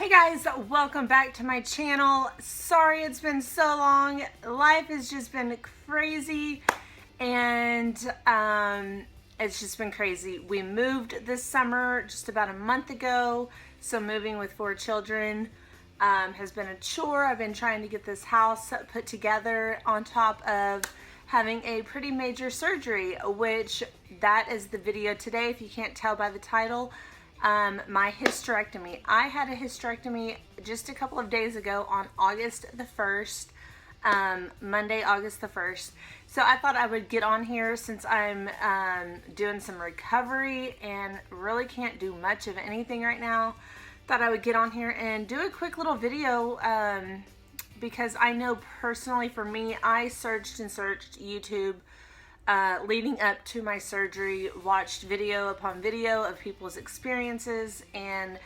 Hey guys, welcome back to my channel. Sorry it's been so long. Life has just been crazy and it's just been crazy. We moved this summer just about a month ago, so moving with 4 children has been a chore. I've been trying to get this house put together on top of having a pretty major surgery, which that is the video today if you can't tell by the title. My hysterectomy. I had a hysterectomy just a couple of days ago on August the 1st, Monday, August the 1st. So I thought I would get on here since I'm doing some recovery and really can't do much of anything right now. Thought I would get on here and do a quick little video because I know personally for me, I searched YouTube leading up to my surgery, watched video upon video of people's experiences and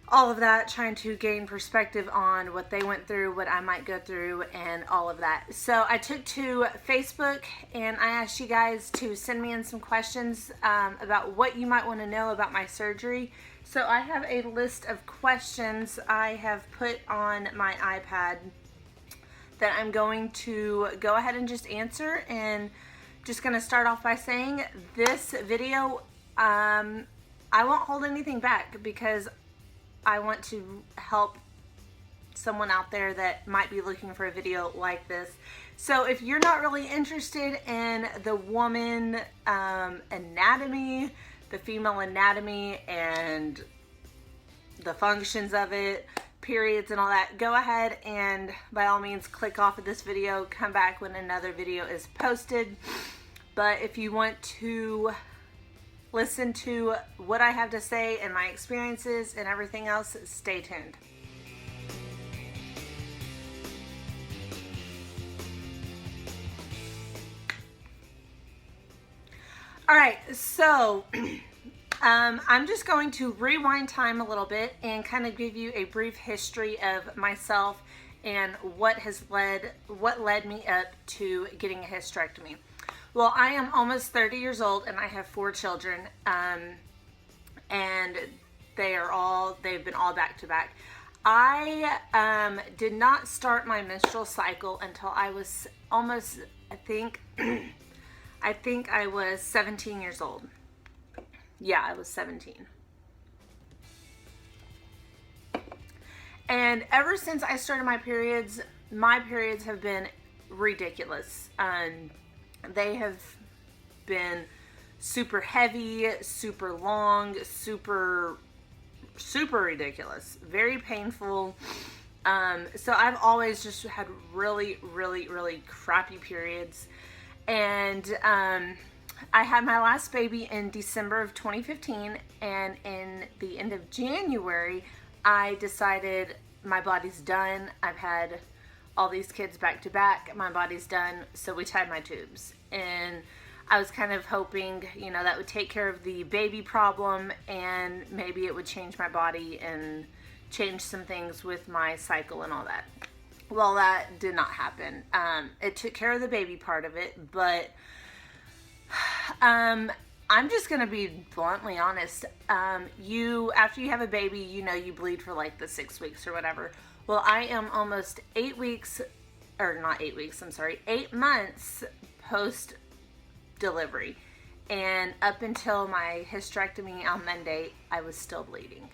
all of that, trying to gain perspective on what they went through, what I might go through, and all of that. So I took to Facebook and I asked you guys to send me in some questions about what you might want to know about my surgery. So I have a list of questions I have put on my iPad that I'm going to go ahead and just answer. And just going to start off by saying this video, I won't hold anything back because I want to help someone out there that might be looking for a video like this. So if you're not really interested in the woman anatomy, the female anatomy and the functions of it, periods and all that, go ahead and by all means click off of this video, come back when another video is posted. But if you want to listen to what I have to say and my experiences and everything else, stay tuned. All right, so I'm just going to rewind time a little bit and kind of give you a brief history of myself and what led me up to getting a hysterectomy. Well, I am almost 30 years old and I have 4 children, and they've been all back to back. I did not start my menstrual cycle until I was almost, I think I was 17 years old. Yeah, I was 17. And ever since I started my periods have been ridiculous. They have been super heavy, super long, super ridiculous, very painful. So I've always just had really crappy periods. And I had my last baby in December of 2015, and in the end of January, I decided my body's done. I've had all these kids back to back. My body's done, so we tied my tubes. And I was kind of hoping, you know, that would take care of the baby problem and maybe it would change my body and change some things with my cycle and all that. Well, that did not happen. It took care of the baby part of it, but I'm just gonna be bluntly honest. After you have a baby, you know, you bleed for like the 6 weeks or whatever. Well, I am almost 8 months post delivery, and up until my hysterectomy on Monday, I was still bleeding.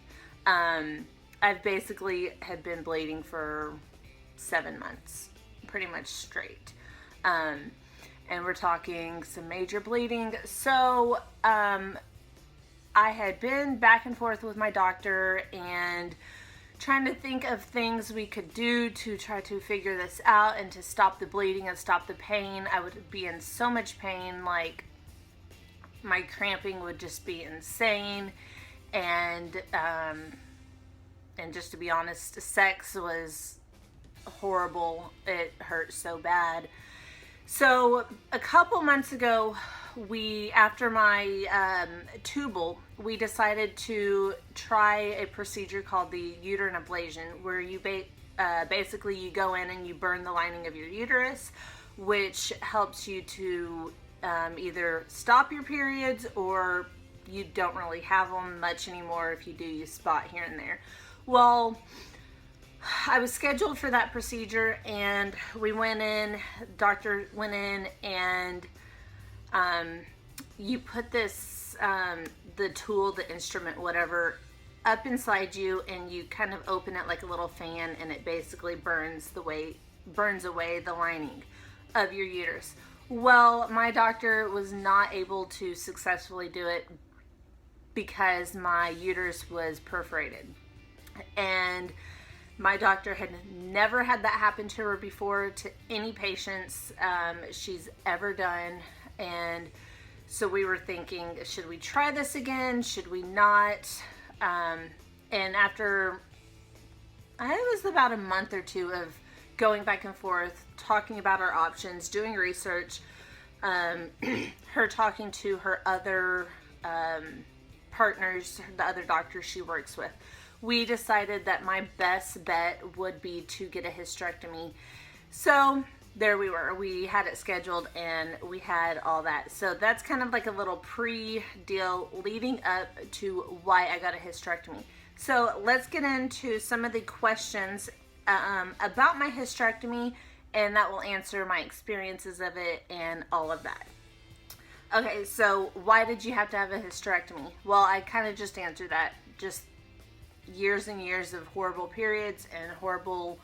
I've basically had been bleeding for 7 months, pretty much straight. And we're talking some major bleeding. So I had been back and forth with my doctor and trying to think of things we could do to try to figure this out and to stop the bleeding and stop the pain. I would be in so much pain, like my cramping would just be insane. And just to be honest, sex was horrible. It hurt so bad. So a couple months ago, after my tubal, we decided to try a procedure called the uterine ablation, where you basically you go in and you burn the lining of your uterus, which helps you to either stop your periods or you don't really have them much anymore. If you do, you spot here and there. Well, I was scheduled for that procedure, and we went in, doctor went in, and you put this, the tool, the instrument, whatever, up inside you, and you kind of open it like a little fan, and it basically burns away the lining of your uterus. Well, my doctor was not able to successfully do it because my uterus was perforated. And my doctor had never had that happen to her before, to any patients she's ever done. And so we were thinking, should we try this again? Should we not? And after, it was about a month or two of going back and forth, talking about our options, doing research, her talking to her other partners, the other doctors she works with, we decided that my best bet would be to get a hysterectomy. So there we were. We had it scheduled and we had all that. So that's kind of like a little pre-deal leading up to why I got a hysterectomy. So let's get into some of the questions about my hysterectomy, and that will answer my experiences of it and all of that. Okay, so why did you have to have a hysterectomy? Well, I kind of just answered that. Just years and years of horrible periods and horrible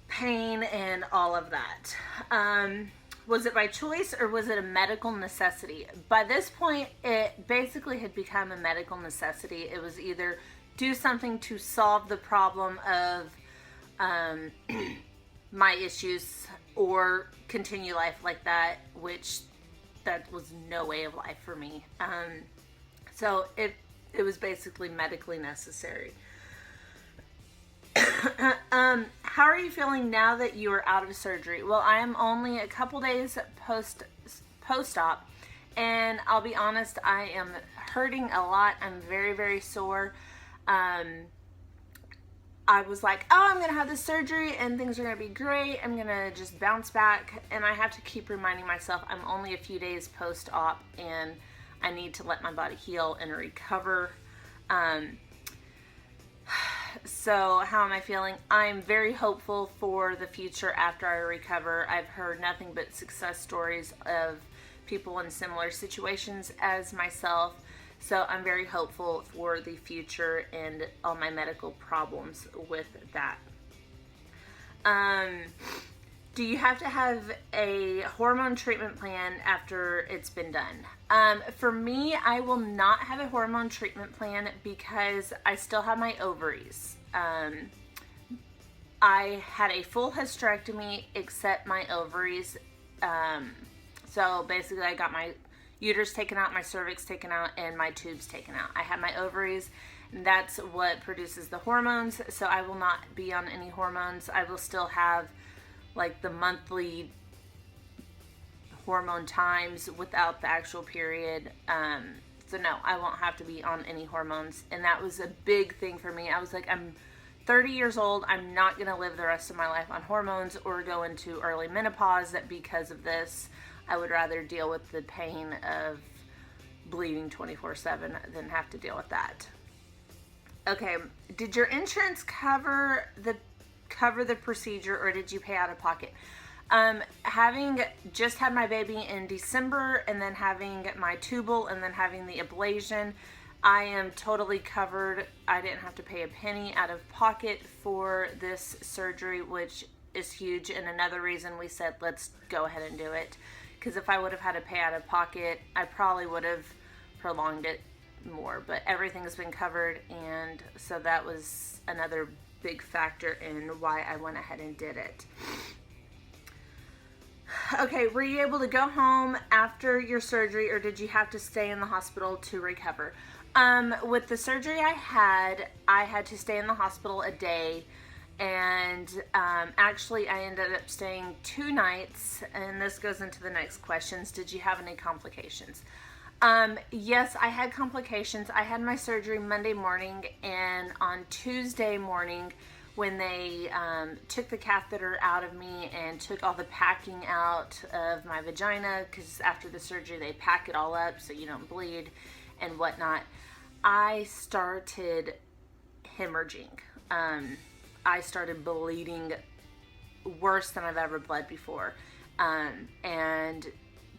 pain and all of that. Was it by choice or was it a medical necessity? By this point, it basically had become a medical necessity. It was either do something to solve the problem of my issues or continue life like that, which that was no way of life for me. So it was basically medically necessary. How are you feeling now that you are out of surgery? Well, I am only a couple days post-op, and I'll be honest, I am hurting a lot. I'm very, very sore. I was like, oh, I'm going to have this surgery and things are going to be great. I'm going to just bounce back. And I have to keep reminding myself I'm only a few days post-op and I need to let my body heal and recover. So how am I feeling? I'm very hopeful for the future after I recover. I've heard nothing but success stories of people in similar situations as myself. So I'm very hopeful for the future and all my medical problems with that. Do you have to have a hormone treatment plan after it's been done? For me, I will not have a hormone treatment plan because I still have my ovaries. I had a full hysterectomy except my ovaries. So basically I got my uterus taken out, my cervix taken out, and my tubes taken out. I have my ovaries, and that's what produces the hormones. So I will not be on any hormones. I will still have like the monthly hormone times without the actual period. So no, I won't have to be on any hormones. And that was a big thing for me. I was like, I'm 30 years old. I'm not going to live the rest of my life on hormones or go into early menopause. That because of this, I would rather deal with the pain of bleeding 24/7 than have to deal with that. Okay, did your insurance cover the procedure, or did you pay out of pocket? Having just had my baby in December and then having my tubal and then having the ablation, I am totally covered. I didn't have to pay a penny out of pocket for this surgery, which is huge, and another reason we said let's go ahead and do it. Because if I would have had to pay out of pocket, I probably would have prolonged it more. But everything has been covered, and so that was another big factor in why I went ahead and did it. Okay, were you able to go home after your surgery, or did you have to stay in the hospital to recover? With the surgery I had to stay in the hospital a day. And actually I ended up staying 2 nights, and this goes into the next questions. Did you have any complications? Yes, I had complications. I had my surgery Monday morning, and on Tuesday morning when they took the catheter out of me and took all the packing out of my vagina, because after the surgery they pack it all up so you don't bleed and whatnot, I started hemorrhaging. I started bleeding worse than I've ever bled before. And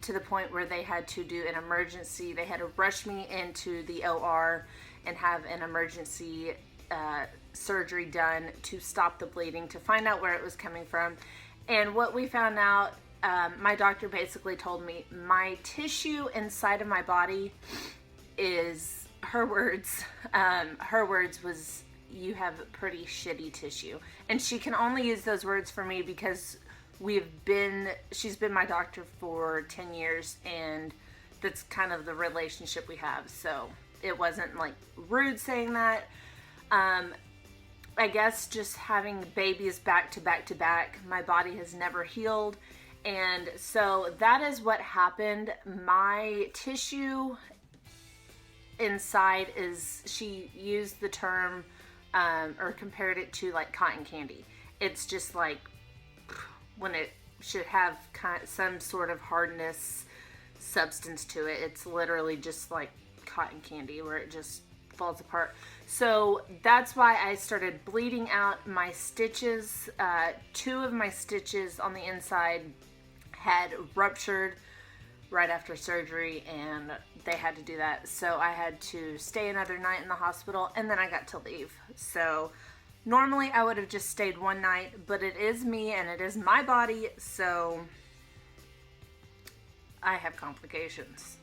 to the point where they had to do an emergency. They had to rush me into the OR and have an emergency surgery done to stop the bleeding, to find out where it was coming from. And what we found out, my doctor basically told me my tissue inside of my body is, her words was, you have pretty shitty tissue. And she can only use those words for me because she's been my doctor for 10 years, and that's kind of the relationship we have. So it wasn't like rude saying that. I guess just having babies back to back to back, my body has never healed. And so that is what happened. My tissue inside is, she used the term, or compared it to like cotton candy. It's just like when it should have some sort of hardness substance to it. It's literally just like cotton candy where it just falls apart. So that's why I started bleeding out. My stitches, 2 of my stitches on the inside had ruptured right after surgery, and they had to do that. So I had to stay another night in the hospital, and then I got to leave. So normally I would have just stayed one night, but it is me and it is my body, so I have complications.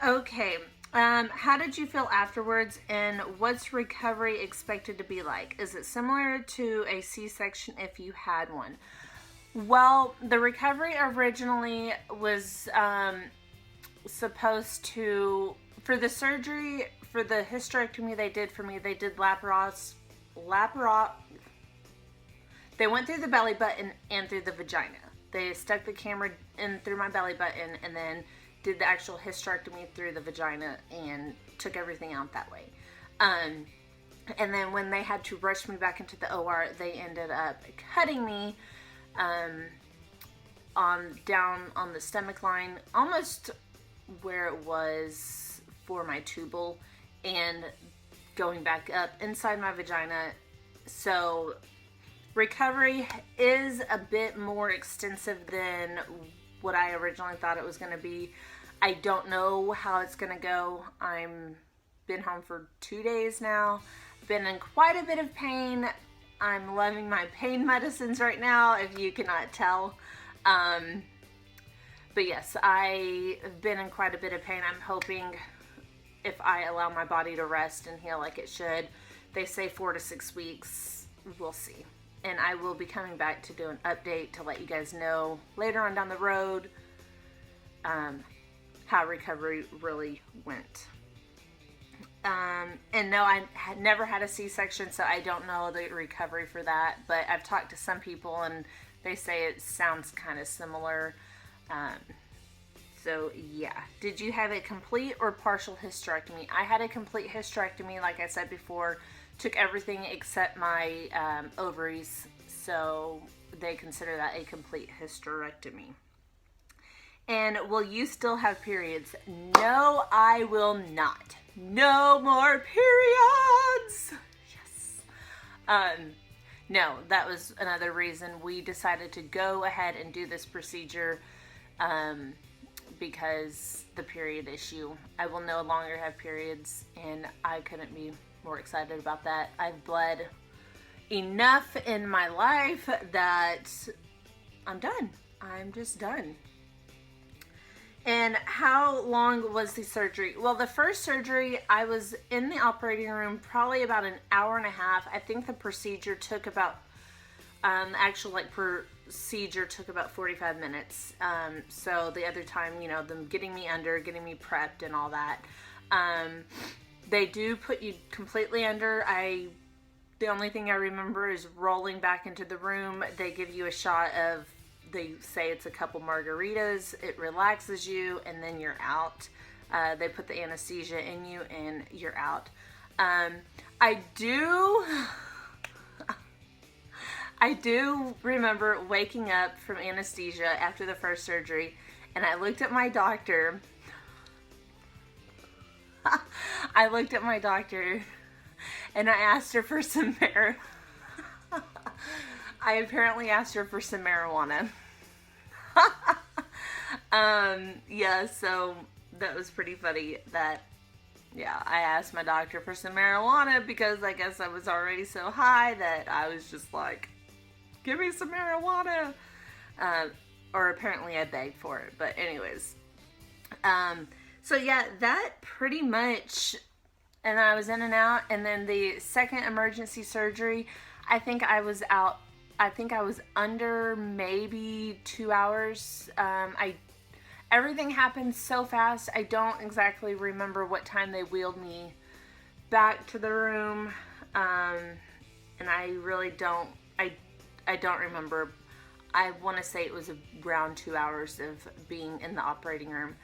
Okay, how did you feel afterwards, and what's recovery expected to be like? Is it similar to a C-section if you had one? Well, the recovery originally was supposed to, for the surgery, for the hysterectomy they did for me, they did they went through the belly button and through the vagina. They stuck the camera in through my belly button and then did the actual hysterectomy through the vagina and took everything out that way. And then when they had to rush me back into the OR, they ended up cutting me down on the stomach line, almost where it was for my tubal, and going back up inside my vagina. So recovery is a bit more extensive than what I originally thought it was going to be. I don't know how it's going to go. I'm been home for 2 days now. Been in quite a bit of pain. I'm loving my pain medicines right now, if you cannot tell. But yes, I've been in quite a bit of pain. I'm hoping if I allow my body to rest and heal like it should, they say 4 to 6 weeks, we'll see. And I will be coming back to do an update to let you guys know later on down the road how recovery really went. And no, I had never had a C-section, so I don't know the recovery for that, but I've talked to some people and they say it sounds kind of similar. So yeah. Did you have a complete or partial hysterectomy? I had a complete hysterectomy, like I said before. Took everything except my ovaries, so they consider that a complete hysterectomy. And will you still have periods? No, I will not. No more periods! Yes. No, that was another reason we decided to go ahead and do this procedure, because the period issue. I will no longer have periods, and I couldn't be more excited about that. I've bled enough in my life that I'm done. I'm just done. And how long was the surgery? Well, the first surgery, I was in the operating room probably about an hour and a half. I think the procedure took about, actual procedure took about 45 minutes. So the other time, them getting me under, getting me prepped and all that. They do put you completely under. The only thing I remember is rolling back into the room. They give you a shot of, they say it's a couple margaritas. It relaxes you, and then you're out. They put the anesthesia in you, and you're out. I do remember waking up from anesthesia after the first surgery, and I looked at my doctor. and I asked her for some I apparently asked her for some marijuana. Yeah, so that was pretty funny that, yeah, I asked my doctor for some marijuana because I guess I was already so high that I was just like, give me some marijuana. Or apparently I begged for it, but anyways. So yeah, that pretty much, and I was in and out, and then the second emergency surgery, I think I was under maybe 2 hours. Everything happened so fast, I don't exactly remember what time they wheeled me back to the room, and I really don't, I don't remember. I want to say it was around 2 hours of being in the operating room.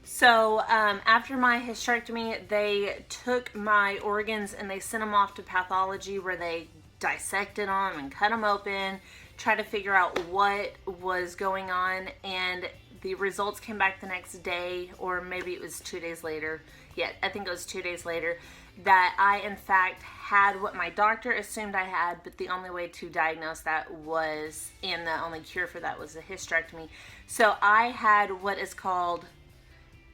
So after my hysterectomy, they took my organs and they sent them off to pathology, where they dissected them and cut them open, try to figure out what was going on, and the results came back the next day, or maybe it was 2 days later. Yeah, I think it was 2 days later, that I in fact had what my doctor assumed I had, but the only way to diagnose that was, and the only cure for that, was a hysterectomy. So I had what is called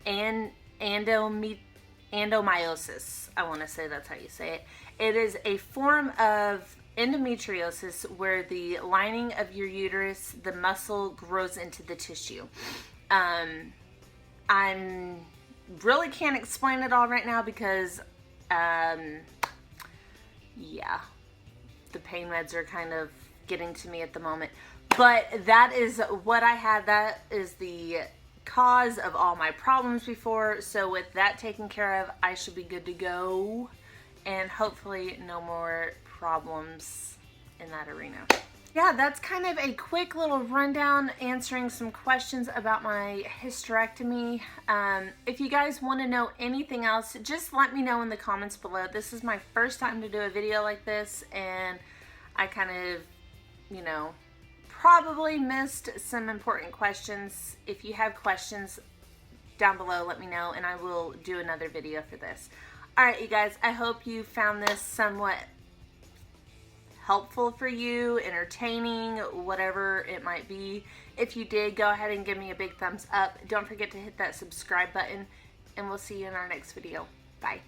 endomyosis. I want to say that's how you say it. It is a form of endometriosis where the lining of your uterus, the muscle, grows into the tissue. I'm really can't explain it all right now because, yeah, the pain meds are kind of getting to me at the moment. But that is what I had. That is the cause of all my problems before. So with that taken care of, I should be good to go. And hopefully no more problems in that arena. Yeah, that's kind of a quick little rundown answering some questions about my hysterectomy. If you guys want to know anything else, just let me know in the comments below. This is my first time to do a video like this, and I kind of, you know, probably missed some important questions. If you have questions down below, let me know, and I will do another video for this. Alright, you guys, I hope you found this somewhat helpful for you, entertaining, whatever it might be. If you did, go ahead and give me a big thumbs up. Don't forget to hit that subscribe button, and we'll see you in our next video. Bye.